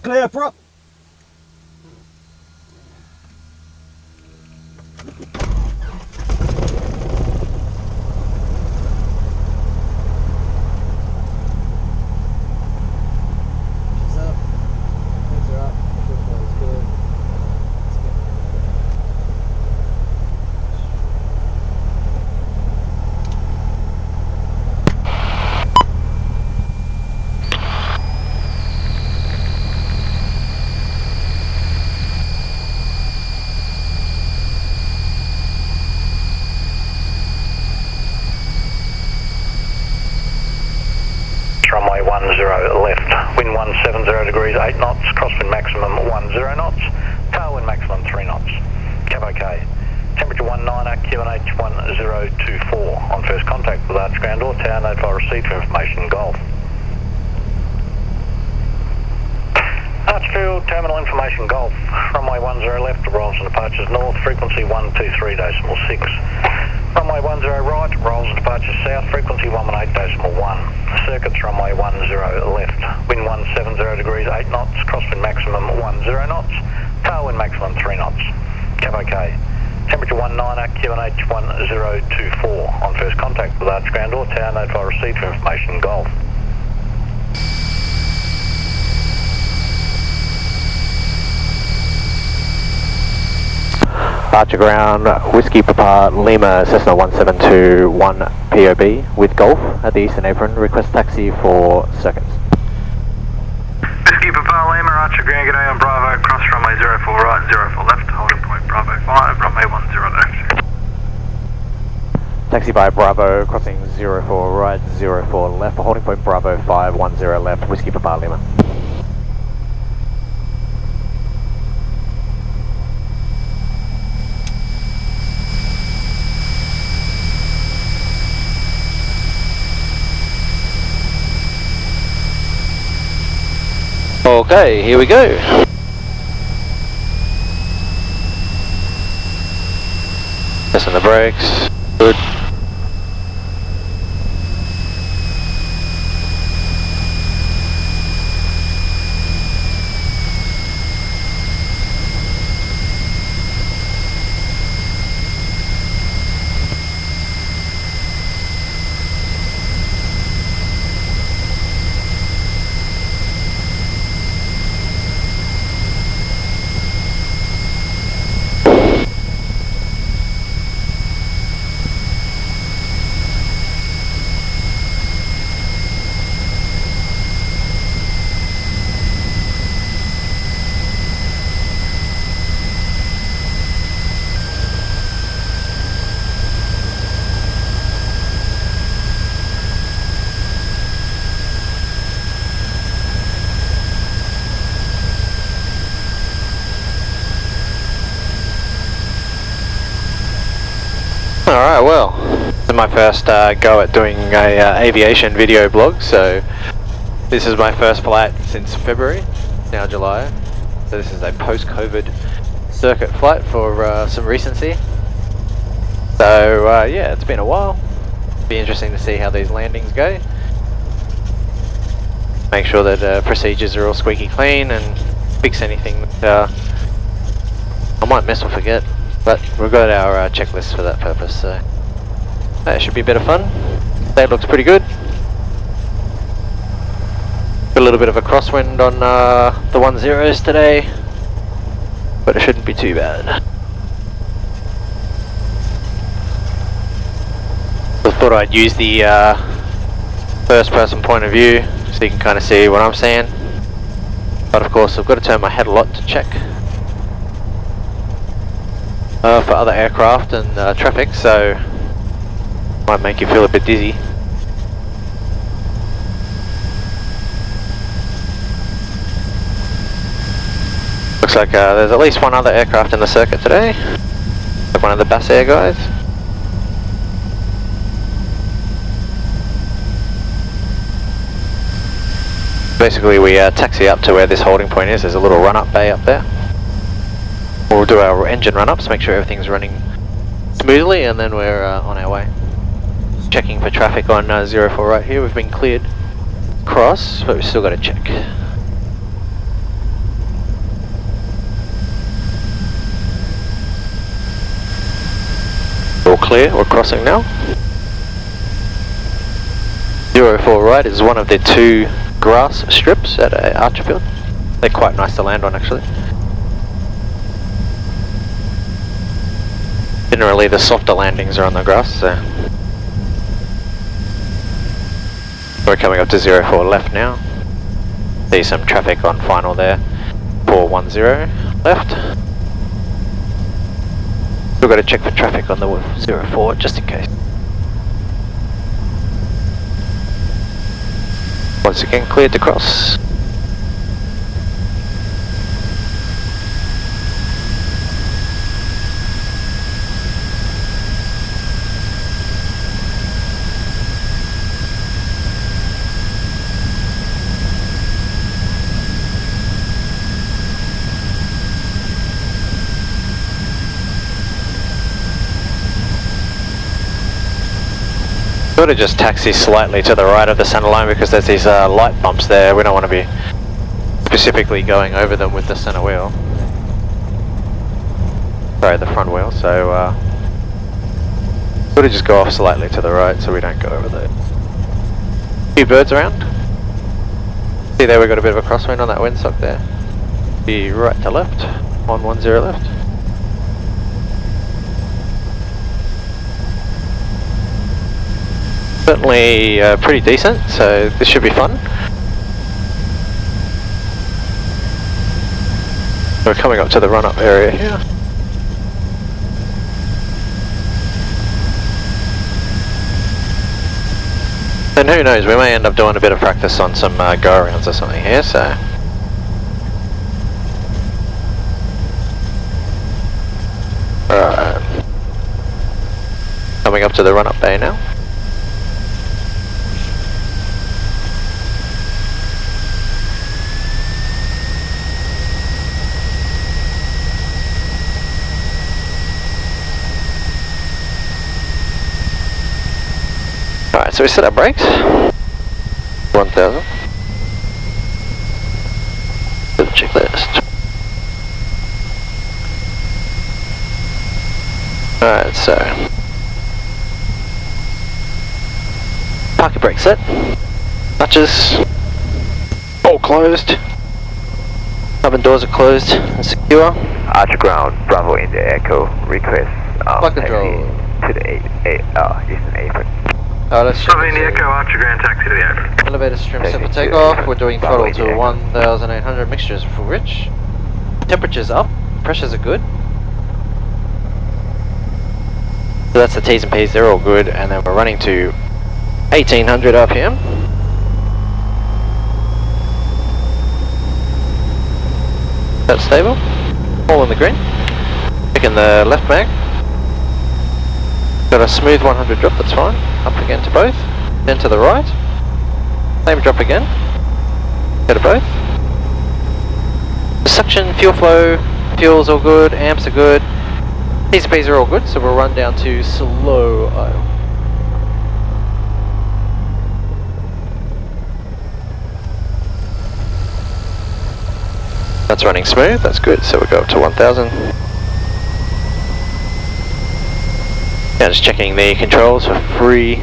Clear, prop. Runway 10 left, wind 170 degrees, 8 knots, crosswind maximum 10 knots, tailwind maximum 3 knots. Cab OK. Temperature 19, QNH 1024. On first contact with Arch ground or tower, notify receipt for information Golf. Archerfield, terminal information Golf. Runway 10 left, arrivals and departures north, frequency 123.6. Runway 10 right, rolls and departures south, frequency 118.1. Circuits runway 10 left, wind 170 degrees, 8 knots, crosswind maximum 10 knots, tailwind maximum 3 knots. Cab OK. Temperature 19, QNH 1024. On first contact with Arch ground or tower, notify receipt for information Golf. Archer ground, Whiskey Papa Lima Cessna 1721 POB with Golf at the eastern apron. Request taxi for circuits. Whiskey Papa Lima, Archer ground, g'day on Bravo, cross runway 04 right, 04 left, holding point Bravo 5, runway 10 left. Taxi by Bravo, crossing 04 right, 04 left, holding point Bravo 5, 10 left, Whiskey Papa Lima. Okay, here we go. Pressing the brakes. Good. Alright, well, this is my first go at doing a aviation video blog, so this is my first flight since February, it's now July, so this is a post-COVID circuit flight for some recency. So yeah, it's been a while, it'll be interesting to see how these landings go. Make sure that procedures are all squeaky clean and fix anything that I might miss or forget. But we've got our checklist for that purpose, so that should be a bit of fun. That looks pretty good. Got a little bit of a crosswind on the 10s today, but it shouldn't be too bad. I thought I'd use the first person point of view so you can kind of see what I'm seeing. But of course I've got to turn my head a lot to check for other aircraft and traffic, so might make you feel a bit dizzy. Looks like there's at least one other aircraft in the circuit today, like one of the Bass Air guys. Basically we taxi up to where this holding point is. There's a little run-up bay up there. We'll do our engine run-ups, make sure everything's running smoothly, and then we're on our way. Checking for traffic on 04 right here. We've been cleared across, but we've still got to check. clear, we're crossing now. 04 right is one of the two grass strips at Archerfield. They're quite nice to land on actually. Generally the softer landings are on the grass, so. We're coming up to 04 left now. See some traffic on final there. 410 left. We've got to check for traffic on the 04 just in case. Once again cleared to cross. Sort of just taxi slightly to the right of the centre line because there's these light bumps there. We don't want to be specifically going over them with the centre wheel. Sorry, the front wheel. So sort of just go off slightly to the right so we don't go over there. Few birds around. See there, we've got a bit of a crosswind on that windsock there. Be right to left on 10 left. Certainly pretty decent, so this should be fun. We're coming up to the run-up area here. And who knows, we may end up doing a bit of practice on some go-arounds or something here, so. Alright. Coming up to the run-up bay now. Alright, so we set our brakes. 1000. To the checklist. Alright, so. Parking brake set. Latches. All closed. Oven doors are closed and secure. Archer ground, Bravo in the Echo, request Flight control. to the Eastern apron. Let's Bravo in the Echo, Archer ground, taxi to the apron. elevator stream set for takeoff. We're doing throttle to 1,800. Mixtures for rich. Temperature's up. Pressures are good. So that's the T's and P's. They're all good. And then we're running to 1,800 RPM. That's stable. All in the green. Picking the left mag. Got a smooth 100 drop, that's fine. Up again to both. Then to the right. Same drop again. Go to both. The suction, fuel flow, fuel's all good, amps are good. T's and P's are all good, so we'll run down to slow idle. That's running smooth, that's good, so we'll go up to 1000. Now just checking the controls for free,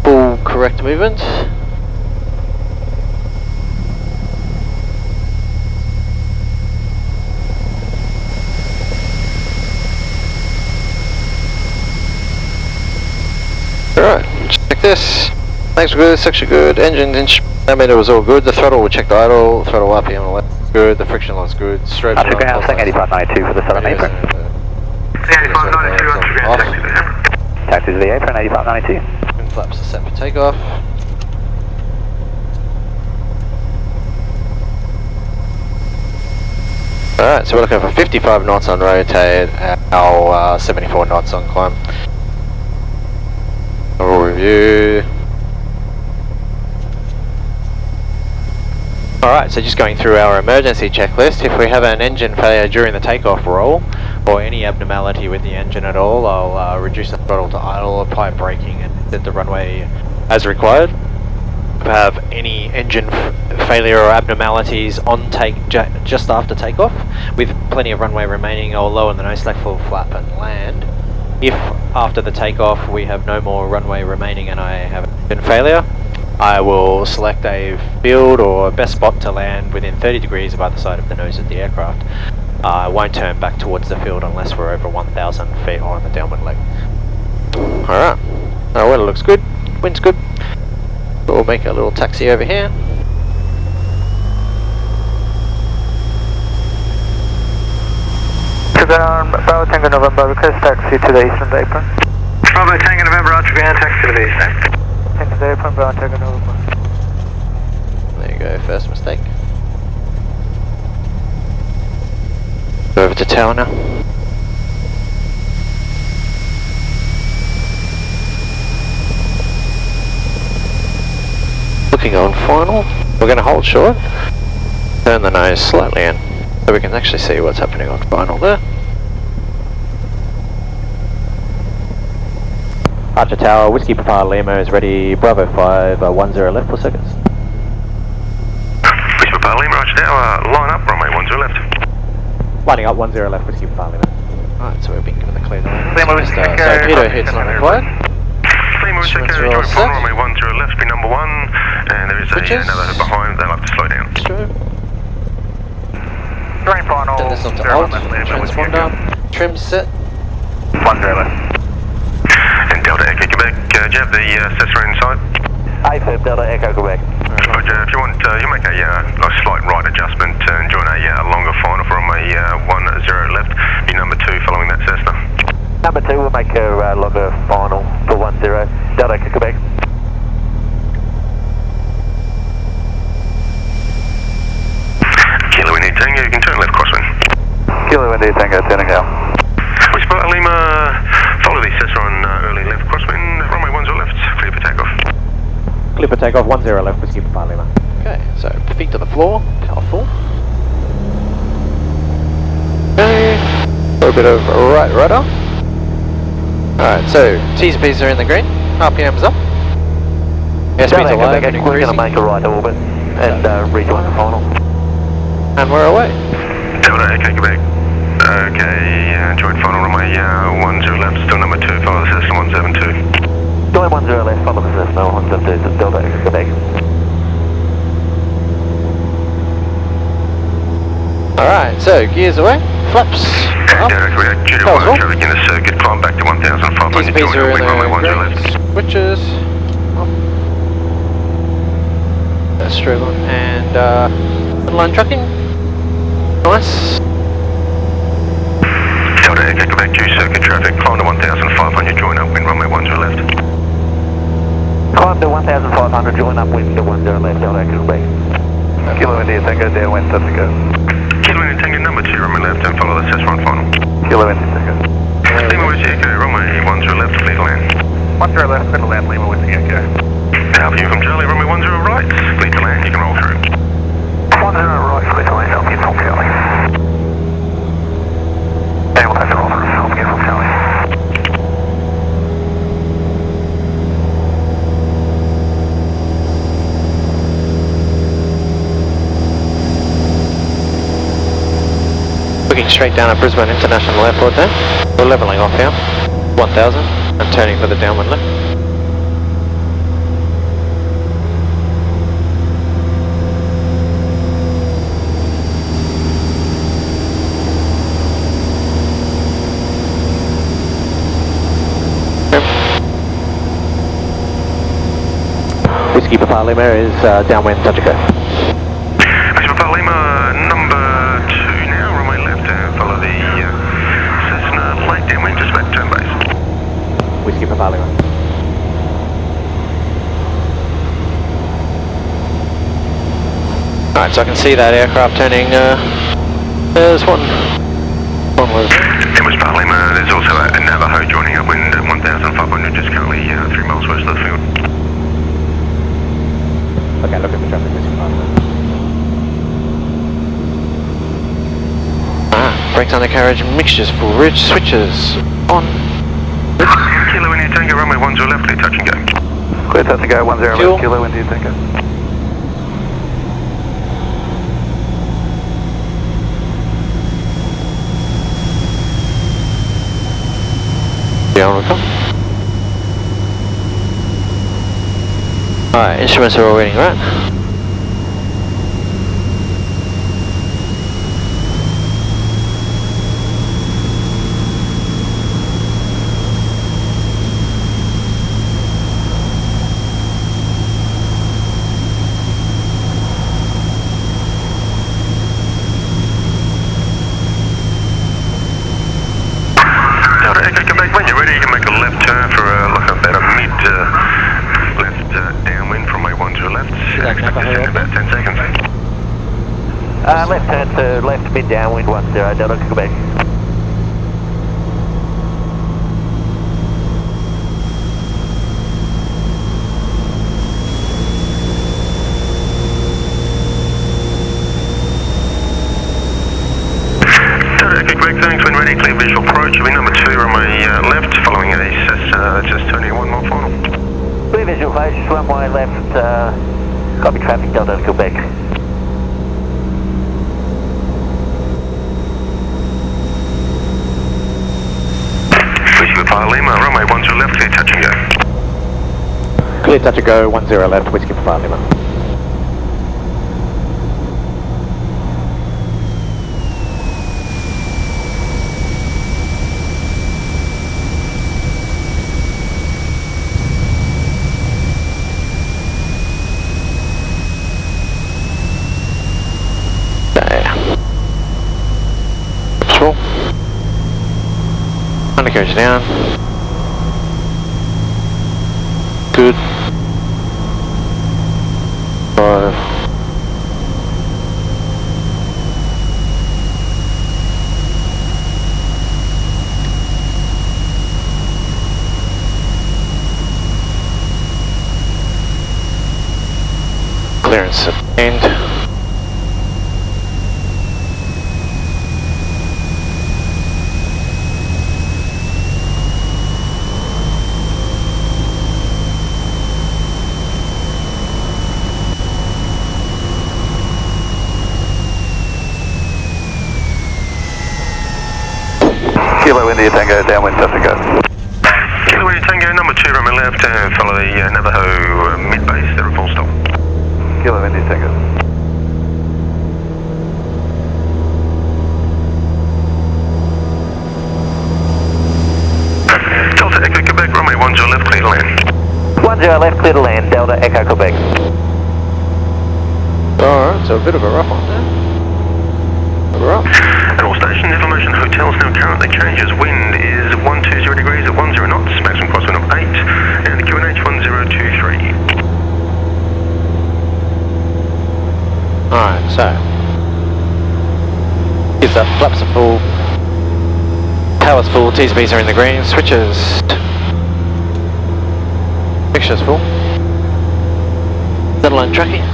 full correct movement. Alright, check this. Thanks for good, section good, engine diameter was all good, the throttle, we'll check the idle, throttle RPM on the left is good, the friction loss good, strobe. Archer ground, saying 8592 for the southern apron. 8592, Archer ground, taxi to the apron. Taxi to the apron, 8592. Twin flaps are set for takeoff. Alright, so we're looking for 55 knots on rotate and our 74 knots on climb. We'll review. Alright, so just going through our emergency checklist. If we have an engine failure during the takeoff roll, or any abnormality with the engine at all, I'll reduce the throttle to idle, apply braking and set the runway as required. If I have any engine failure or abnormalities on just after takeoff, with plenty of runway remaining, I'll lower the nose slack, full flap and land. if after the takeoff we have no more runway remaining and I have an engine failure, I will select a field or best spot to land within 30 degrees of either side of the nose of the aircraft. I won't turn back towards the field unless we're over 1,000 feet or on the downwind leg. Alright, our weather looks good, wind's good. We'll make a little taxi over here. Bravo Tango November, request taxi to the eastern apron. Bravo Tango November, Archer Ground, taxi to the east. Thanks to the apron, Bravo Tango November. There you go, first mistake. Go over to tower now. Looking on final, we're going to hold short, turn the nose slightly in, so we can actually see what's happening on final there. Archer Tower, Whiskey Papa Lima is ready, Bravo 5, 10 left for seconds. Whiskey Papa Lima, Archer Tower, line up, runway 10 left. Lining up 10 left, Whiskey Papa Lima. Alright, so we've been given the clear line. Lima Whiskey, So Peter hits not required. Lima Whiskey, join final, runway 10 left, be number 1, and there is another behind, they'll have to slow down. True. Join final, Turn this on to 0 alt, left, Lima Whiskey, transponder, trim set. 10 left. And Delta Echo Quebec, do you have the Cessna inside? A-Firm, Delta Echo Quebec. Roger, if you want, you make a slight right adjustment and join a longer final for runway 10 left, be number 2 following that Cessna. Number 2 will make a longer final for 10, Delta Echo Quebec. Kilo India Tango, you can turn left crosswind. Kilo India Tango, turning out. Whiskey Papa Lima, follow the Cessna on early left crosswind, runway 10 left, clear for takeoff. Clear for takeoff, 10 left, Whiskey Papa Lima. Okay, so feet to the floor, powerful. Okay, a little bit of right rudder. Alright, so T's and P's are in the green, RPM's up. Airspeed's alive and We're going to increasing. make a right orbit and rejoin the final. And we're away. Delta Echo Quebec. Okay, join final runway 10 left, still number 2, follow the Cessna 172. Join 10 left, follow the Cessna 172, Delta Echo Quebec. Alright, so gears away, flaps up. Delta Quebec, due to That was all. traffic in the circuit, climb back to 1,500, T's join and P's are in wind runway 10 the left. green, switches. Up. That's straight on. And inline trucking. Nice. Delta Echo Quebec, due circuit traffic, climb to 1,500, join up, wind runway 10 left. Climb to 1,500, join up wind to 10 left, Delta Echo Quebec. Kilo India Tango, downwind, set to go. Kilo India Tango, number 2, runway left, and follow the Cessna on final. Kilo India Tango. Lima Whiskey Echo, runway 10 left, clear to land. 10 left, clear to land, Lima Whiskey Echo. Alpha from Charlie, runway 10 right, clear to land, you can roll through. 10 right, clear to land, Alpha from Charlie. Able to roll through, Alpha from Charlie. Looking straight down at Brisbane International Airport there. We're levelling off here. 1,000 and turning for the downwind left. Whiskey Papa Lima is downwind, touch and go. Whiskey Papa Lima, number 2 now, runway left, and follow the Cessna light downwind, just about turn base. Whiskey Papa Lima. Alright, so I can see that aircraft turning, there's one was And Whiskey Papa Lima, there's also a Navajo joining up wind at 1,500, just currently 3 miles west of the field. Okay, look at the traffic, Whiskey Papa Lima. brakes undercarriage mixtures for ridge switches on. Kilo India Tango, runway 10 left, clear touch and go. Clear touch and go, 10 Fuel. left, Kilo India Tango. on we come. Alright, instruments are all reading right. When you're ready, you can make a left turn for like about a mid left downwind from way 10 left. Expect to in about 10 seconds. Left turn to left mid downwind 10 Delta Quebec. Greg, thanks. When ready, clear visual approach. You'll be number 2 on my left, following a just turning a 1 mile final. Clear visual approach, runway left, copy traffic Delta Quebec. Whiskey Papa Lima, runway 10 left, clear touch and go. Clear touch and go, 10 left, Whiskey Papa Lima. Undercarriage down. Good. 5. Clearance obtained. Kilo India Tango, downwind, touch and go. Kilo India Tango, number 2 on my left, follow the Navajo mid-base, they're a full stop. Kilo India Tango. Delta Echo Quebec, runway 10 left, clear to land. 10 left, clear to land, Delta Echo Quebec. Alright, so a bit of a rough one there. Rough. At all stations, information hotels now currently changes. Wind is 120 degrees at 10 knots, maximum crosswind of 8, and the QNH 1023. Alright, so. Gives up, flaps are full. Power's full, TSPs are in the green, switches. Mixture's full. Satellite tracking.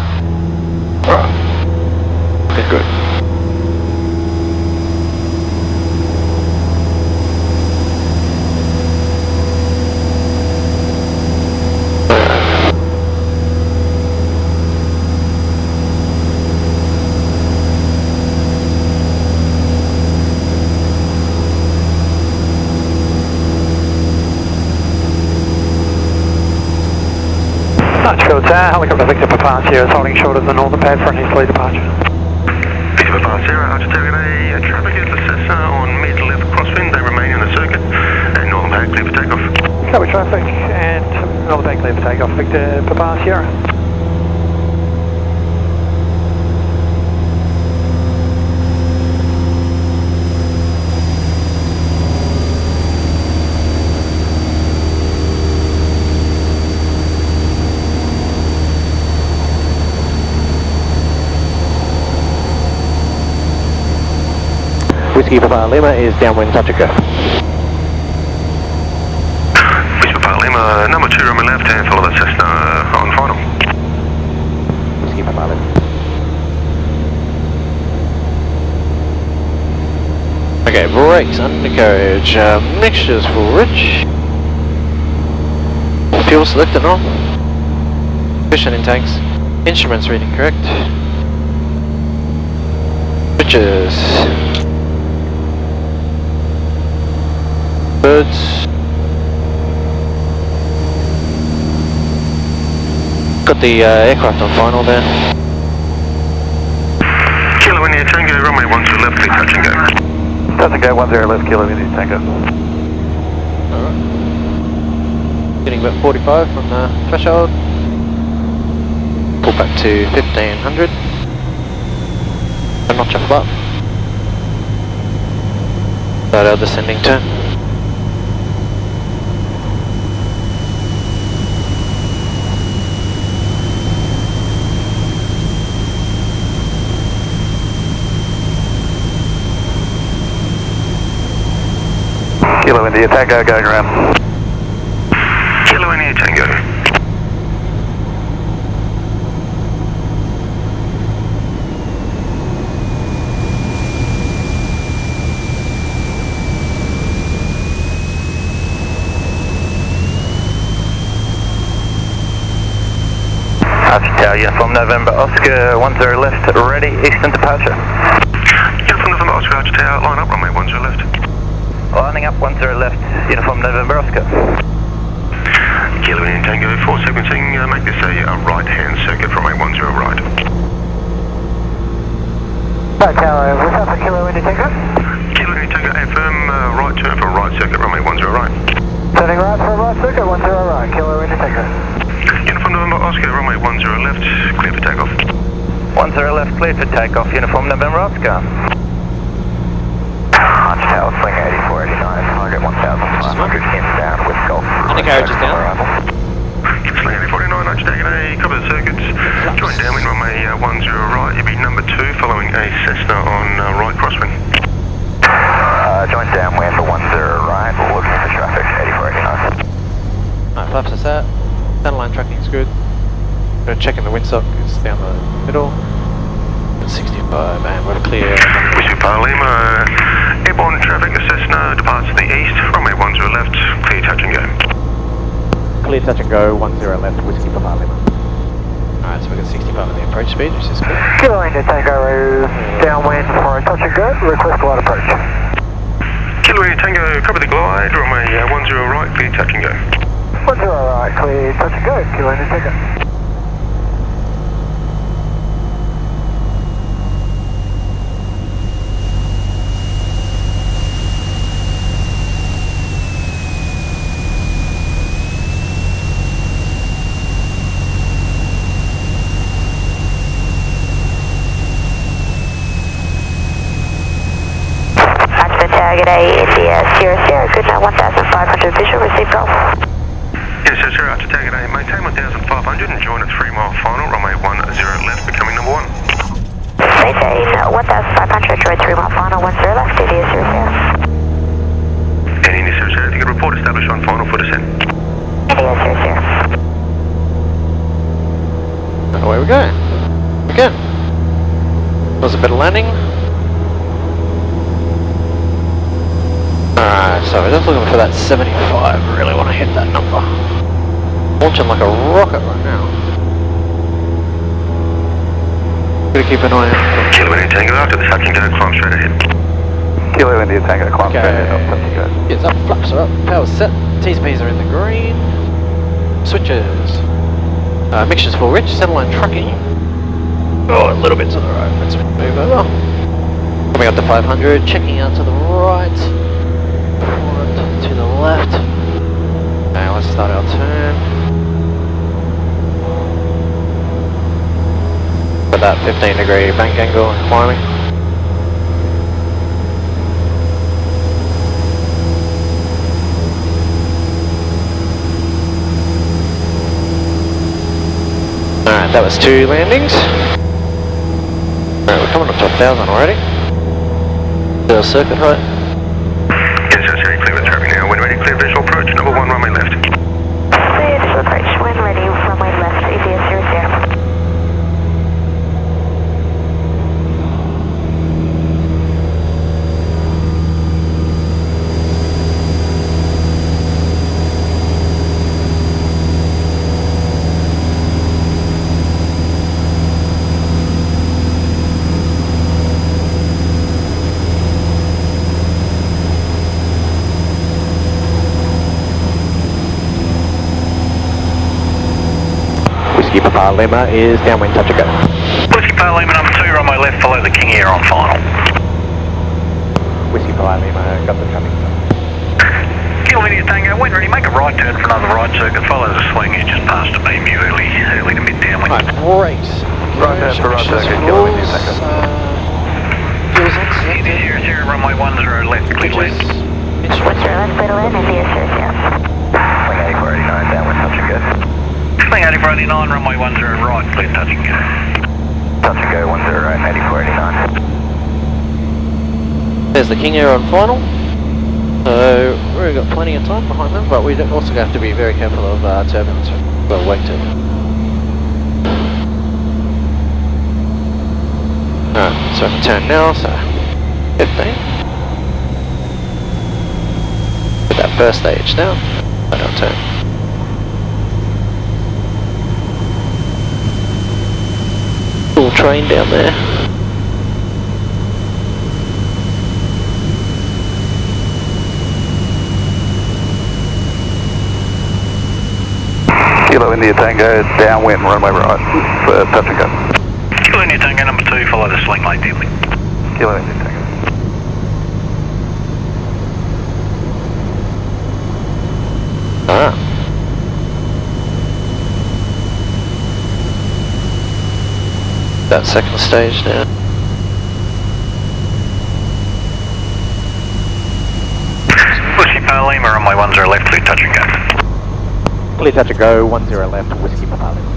Looking good. Archerfield Tower, helicopter Victor Papa Sierra is holding short of the northern pad for an easterly departure. Victor Papa Sierra, Archer Target A, traffic is the Cessna on mid-left crosswind, they remain in the circuit, and northern pad clear for takeoff. Copy traffic and northern pad clear for takeoff, Victor Papa Sierra. Whiskey Papa Lima is downwind, touch and go. Whiskey Papa Lima, number 2 on my left, and follow the Cessna on final. Whiskey Papa Lima. Okay, brakes, undercarriage, mixtures full rich. Fuel selected on. Cushion intakes. Instruments reading correct. Switches. Birds. Got the aircraft on final there. Kilo India Tango, runway 10 left, clear touch and go. Touch and go, 10 left, Kilo India Tango. Alright. Getting about 45 from the threshold. Pull back to 1500. A notch up above. Start our descending turn. Kilo India Tango going around. Kilo India Tango. Archerfield, uniform November Oscar 10 left, ready, eastern departure. Uniform November Oscar, Archerfield, line up, runway 10 left. Lining up 10 left, uniform November Oscar. Kilo India Tango, 4 sequencing, make this a right-hand circuit from a 10 right. Right, Tower, what's up for Kilo India Tango? Kilo India Tango, affirm right turn for right circuit, runway 10 right. Turning right for right circuit, 10 right, Kilo India Tango. Uniform November Oscar, runway 10 left, clear for takeoff. 10 left, cleared for takeoff, uniform November Oscar. Archerfield, swing 8489, target 1500, inbound with Golf. Undercarriage is down. Sling 8049, Archerfield, cover the circuits. Join downwind runway 10 right, you'll be number 2 following a Cessna on right crosswind. Join downwind 10 right, looking for traffic, 8489. Alright, flaps are set. Centerline tracking's good. Gonna check in the windsock, it's down the middle. 65, and we're clear. Whiskey Papa Lima, airborne traffic, Cessna departs to the east, runway 10 left, clear touch and go. Clear touch and go, 10 left, Whiskey Papa Lima. Alright, so we've got 65 on the approach speed, which is good. Kilo India Tango is downwind for a touch and go, request glide approach. Kilo India Tango, cover the glide, runway 10 right, clear touch and go. 10 right, clear touch and go, Kilo India Tango. Target A, India, Sierra Sierra, good now 1500 visual, receive Golf. Yes, sir, sir, Archer Target A, maintain 1500 and join a 3-mile final, runway 10 left, becoming number 1. Maintain 1500, join 3-mile final, 10 left, India, Sierra Sierra. And India, sir, sir, if you could report established on final for descent. India, Sierra Sierra. And away we go. Again. Was a bit of landing. Alright, so we're just looking for that 75. Really want to hit that number. Launching like a rocket right now. Gotta keep an eye out. Kilo India Tango, after the touch and go, climb straight ahead. Kilo India Tango, climb straight ahead, up, touch and go. It's up, flaps are up, power's set, T-speeds are in the green. Switches. Mixture's full rich, centerline trucking. Oh, a little bit to the right, let's move over. Coming up to 500, checking out to the right. Forward to the left. Okay, let's start our turn. Got that 15-degree bank angle climbing. Alright, that was 2 landings. Alright, we're coming up to 1,000 already. The circuit height. Yes, sir, sir, clear with traffic now. When ready, clear visual approach, number 1, runway left. Clear visual approach, when ready, runway left, India, Sierra Sierra. Whiskey Papa Lima is downwind, touch and go. Whiskey Papa Lima number 2, runway left, follow the King Air on final. Whiskey Papa Lima, got the traffic. Kilo India Tango, when ready, make a right turn for another right circuit, follow the swing, you just passed a beam, you early to mid downwind. Right, great. Right turn for right circuit, Kilo India Tango. Fuels on, select India 00, runway 10 left, clear left. 10 left, clear to land, India 00. Swing 8489, downwind, touch and go. Swing 8489, runway 10 right, clear touch and go. Touch and go, 10 right, 8489. There's the King Air on final. So we've got plenty of time behind them, but we also have to be very careful of turbulence. Well, wake turbulence. Alright, so I can turn now, so 15. Put that first stage down, I don't turn. Little train down there. Kilo India Tango, downwind, runway right, for touch and go. Kilo India Tango number 2, follow the swing late downwind. Kilo India Tango. Ah. That second stage now. Whiskey Papa Lima, runway 10 left, clear touch and go. Clear touch and go, 10 left, Whiskey Papa Lima.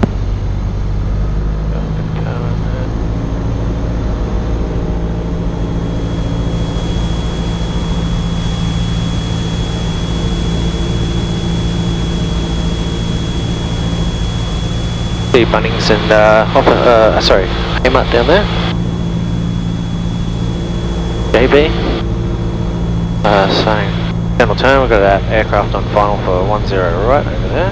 See Bunnings and sorry, Hamlet down there. JB. Saying final turn, we've got that aircraft on final for 10 right over there.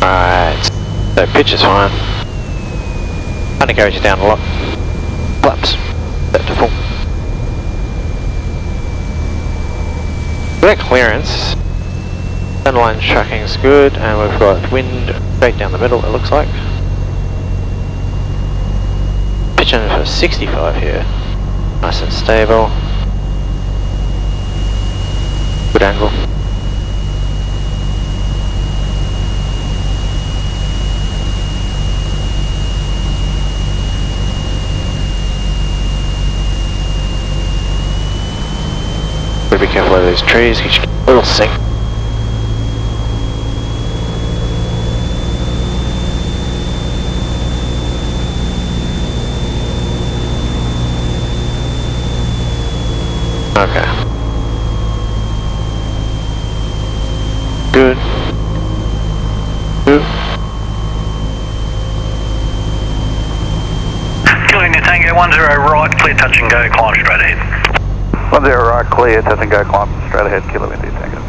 Alright, so pitch is fine. Undercarriage is down a lot. Flaps, set to full. That clearance, centerline tracking is good, and we've got wind straight down the middle, it looks like. Pitching for 65 here, nice and stable. Good angle. Be careful of those trees, you get a little sink. Okay. Good. Good. Kilo India Tango 10 right, clear touch and go, climb straight ahead. 10 right, clear, touch and go, climb straight ahead, Kilo India Tango.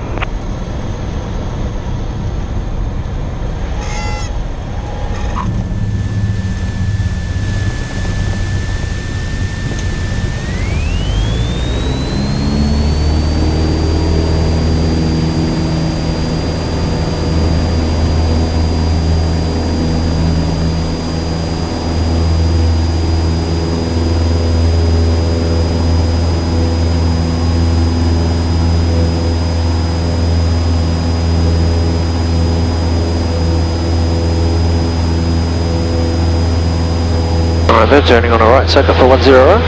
Alright, they're turning on a right circuit for 10.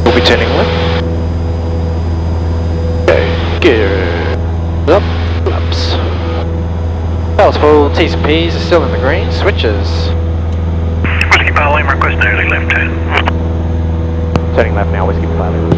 We'll be turning left. Okay, gear up, flaps. Tails full, T's and P's are still in the green, switches. Whiskey Papa Lima, request an early left turn. Turning left now, Whiskey Papa Lima.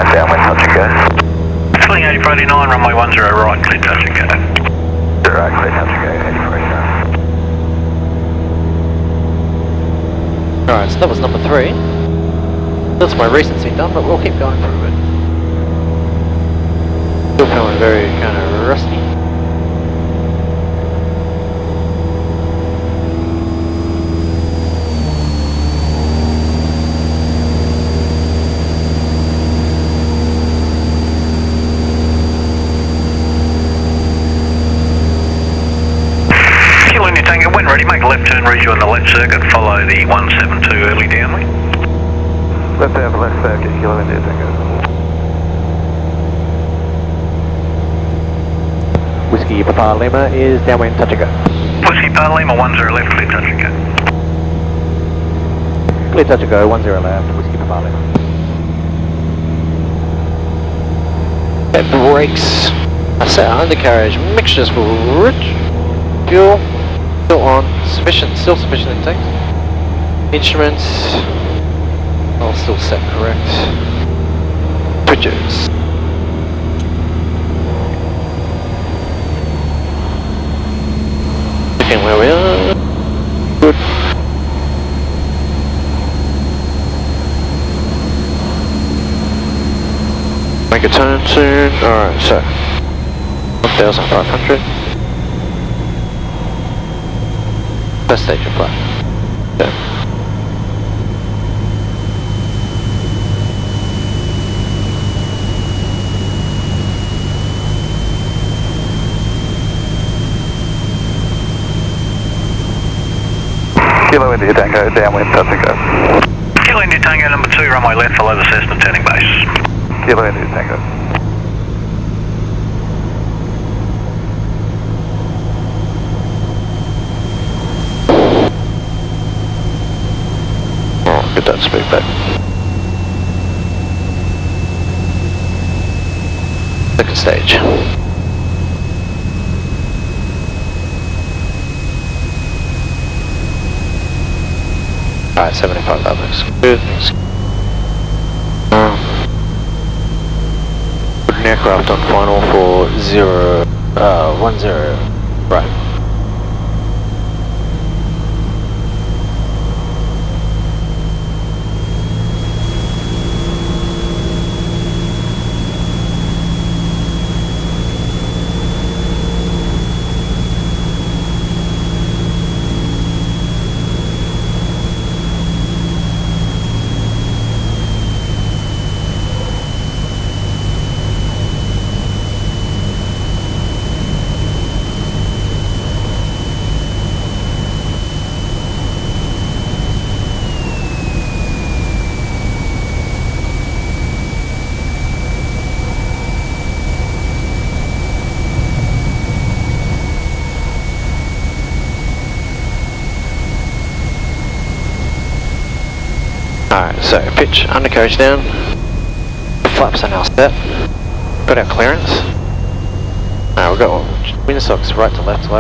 Downwind, touch and go. Swing 8489, runway 10 right, clear touch and go. Right, clear touch and go, 8489. Alright, so that was number 3. That's my recency done, but we'll keep going for a bit. Still feeling very kind of rusty. Kilo India Tango, when ready, make a left turn, rejoin the left circuit, follow the 172 early downwind. Left over left circuit, Kilo India Tango. Whiskey Papa Lima is downwind, touch and go. Whiskey Papa Lima 10 left, clear touch and go. Clear touch and go, 10 left, Whiskey Papa Lima. Okay, brakes. I say undercarriage, mixtures for rich. Fuel, still on, still sufficient intake. Instruments, all still set correct. Switches. Looking where we are. Good. Make a turn soon. Alright, so 1,500. First stage of flight. Okay. Kilo India Tango, downwind, touch and go. Kilo India Tango number 2, runway left, follow the Cessna turning base. Kilo India Tango. Get that speed back. Second stage. Alright, 75, that looks good. Put an aircraft on final for 10, right. Alright, so pitch, undercarriage down, flaps are now set, got our clearance. Alright, we've got windsocks right to left.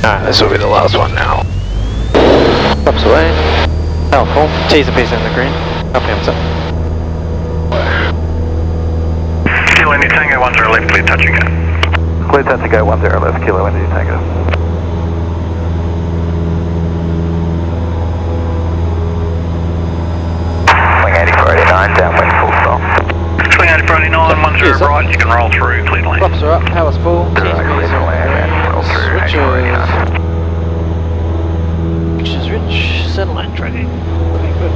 Alright, this will be the last one now. Drops away. Powerful. T's and P's in the green. RPM's up. Kilo India Tango 10 left, clear touch and go. Clear touch and go, 10 left, Kilo India Tango. Swing 80 for 89, downwind, full stop. Swing 80 for 89, 10 right, you can roll through, clear lane. Flaps are up, power's full, T's and P's on switches rich, satellite tracking. Looking good.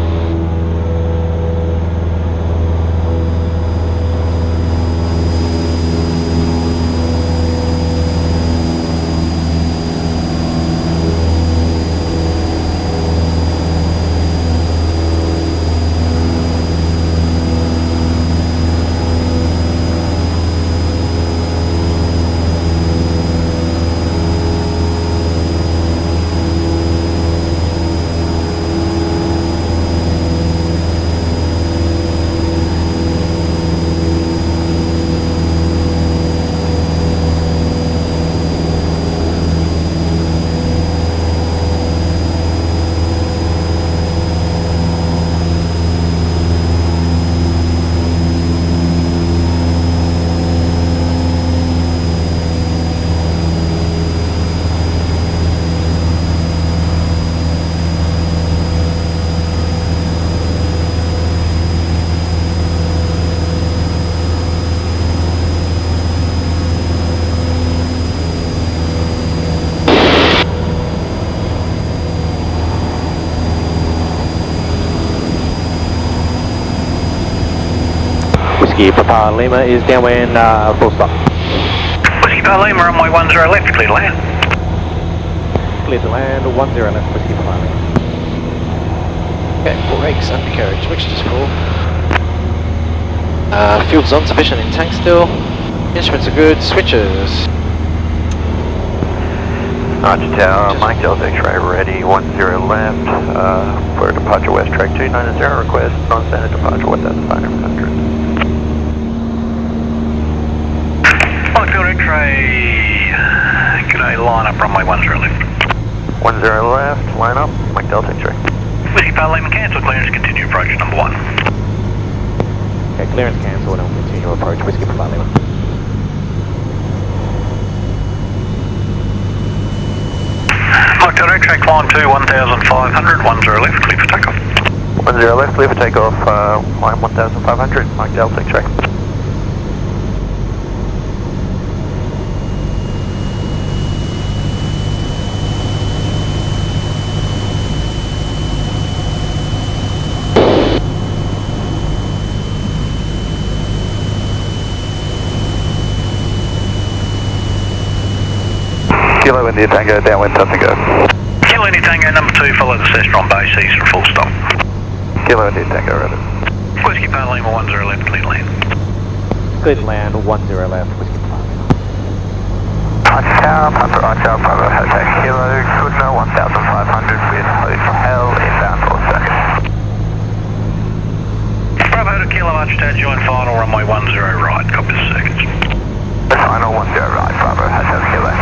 Whiskey Papa Lima is downwind, full stop. Whiskey Papa Lima, runway 10 left, clear to land. Clear to land, 10 left, Whiskey Papa Lima. Okay, brakes, undercarriage, mixture's full. Fuel's on, sufficient in tank still. Instruments are good, switches. Archer Tower, Mike Delta X-ray ready, 10 left, for departure west track 290, request non-standard departure 1500. Mike Delta X-ray, g'day, line up, runway 10 left. 10 left, line up, Mike Delta X-ray. Whiskey Papa Lima, cancel clearance, continue approach number 1. Okay, clearance cancelled and we'll continue approach Whiskey Papa Lima. Mike Delta X-ray, climb to 1500, 10 left, clear for takeoff. 10 left, clear for takeoff, line 1500, Mike Delta X-ray. Kilo India Tango, downwind, touch and go. Kilo India Tango, number 2, follow the Cessna on base, east for full stop. Kilo India Tango, ready. Whiskey Papa Lima, 10 left, clear to land. Clear to land, 10 left, Whiskey Papa Lima. Archer Tower, Papa Hotel Kilo, Goodnow 1500 with Hotel inbound for circuit. Bravo Hotel Kilo, Archer Tower, join final, runway 10 right, copy the circuits. Final 10 right, Bravo Hotel Kilo.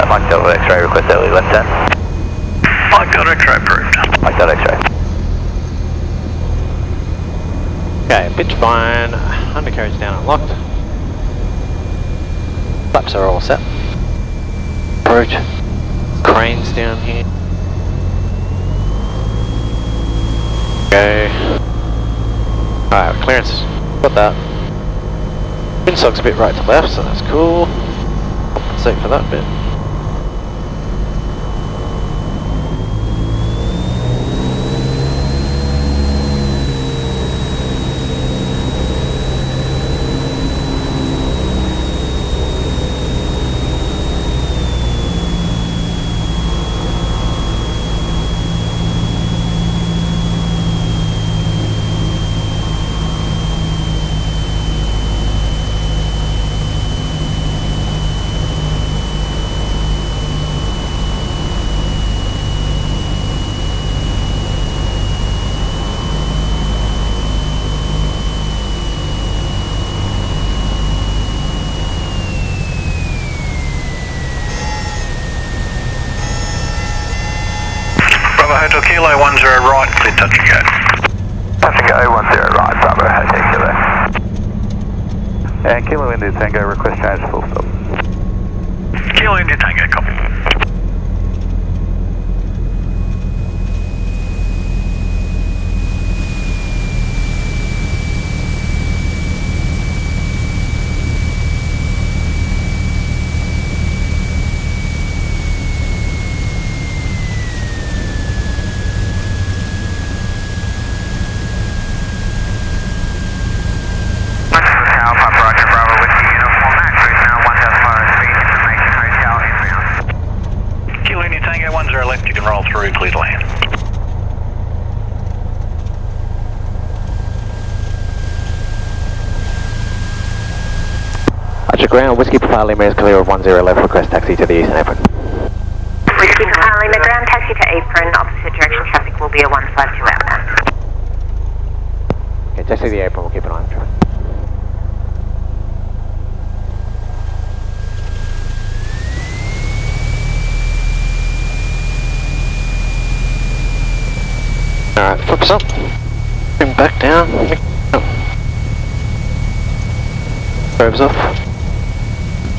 Mike Delta X-ray, request early left turn. Mike Delta X-ray approved. Mike Delta X-ray. Okay, pitch fine, undercarriage down unlocked. Flaps are all set. Approach. Cranes down here. Okay. Alright, clearance. Got that. Windsock's a bit right to left, so that's cool. Compensate for that bit. Hotel Kilo, 10 right, clear touch and go. Touch and go, 10 right, Bravo Hotel Kilo. And Kilo India Tango, request change full stop. Kilo India Tango, copy. Left, you can roll through, clear to land. Archer ground, Whiskey Papa Lima is clear of 10 left, request taxi to the eastern apron. Whiskey Papa Lima, ground taxi to apron, opposite direction traffic will be a 152 outbound. Okay, taxi to the apron, we'll keep an eye on traffic. Alright, flips up. Bring back down. Probes off.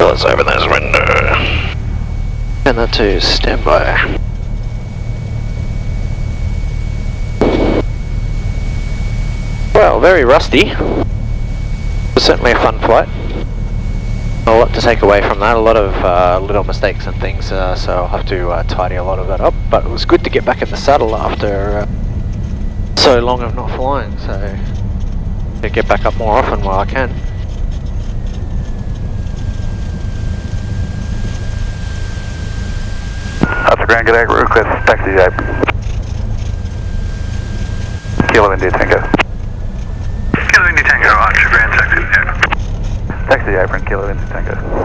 Let's open this window. And that to standby. Well, very rusty. It was certainly a fun flight. A lot to take away from that, a lot of little mistakes and things, so I'll have to tidy a lot of that up. But it was good to get back in the saddle after so long of not flying, so to get back up more often while I can. Archer Grand, good day, request taxi to apron. Kilo India Tango. Kilo India Tango, Archer Grand, taxi to the apron. Taxi to apron, Kilo India Tango.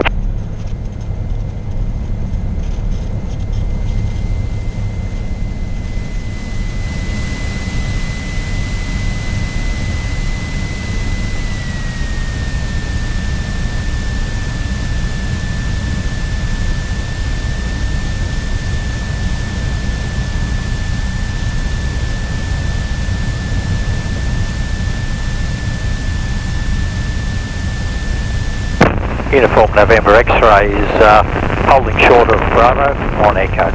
Uniform November X-ray is holding short of Bravo on Echo.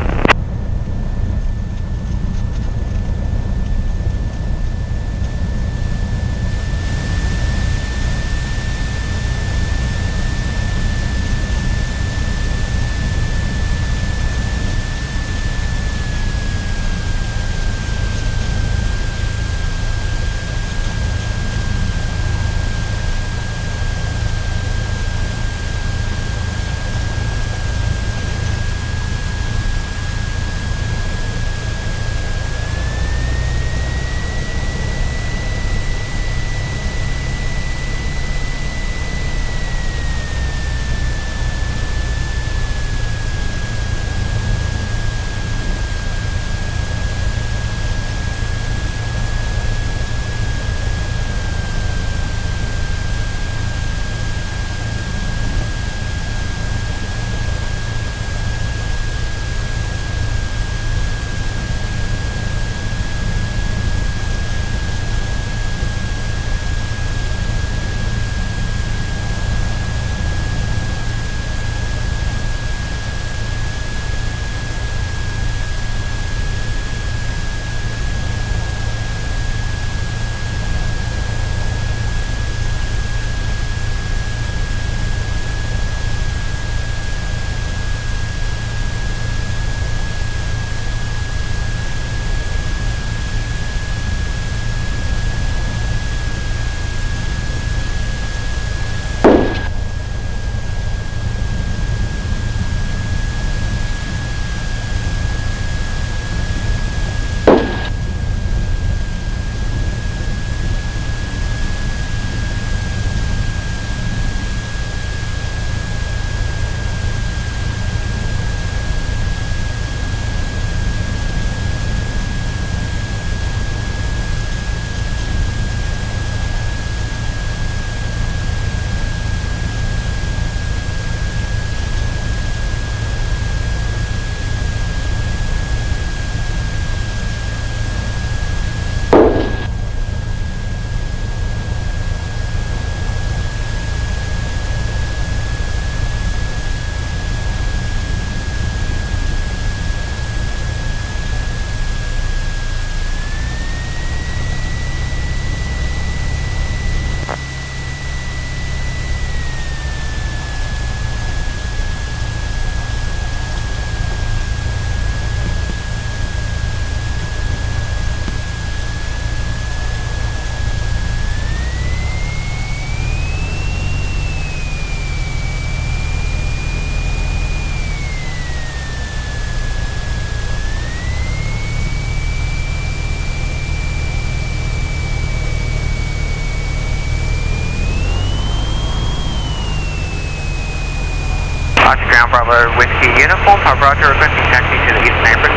Bravo Whiskey Uniform, Papa Roger, requesting taxi to the eastern apron.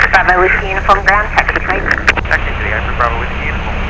Bravo Whiskey Uniform ground, taxi to apron. Taxi to the apron, Bravo Whiskey Uniform.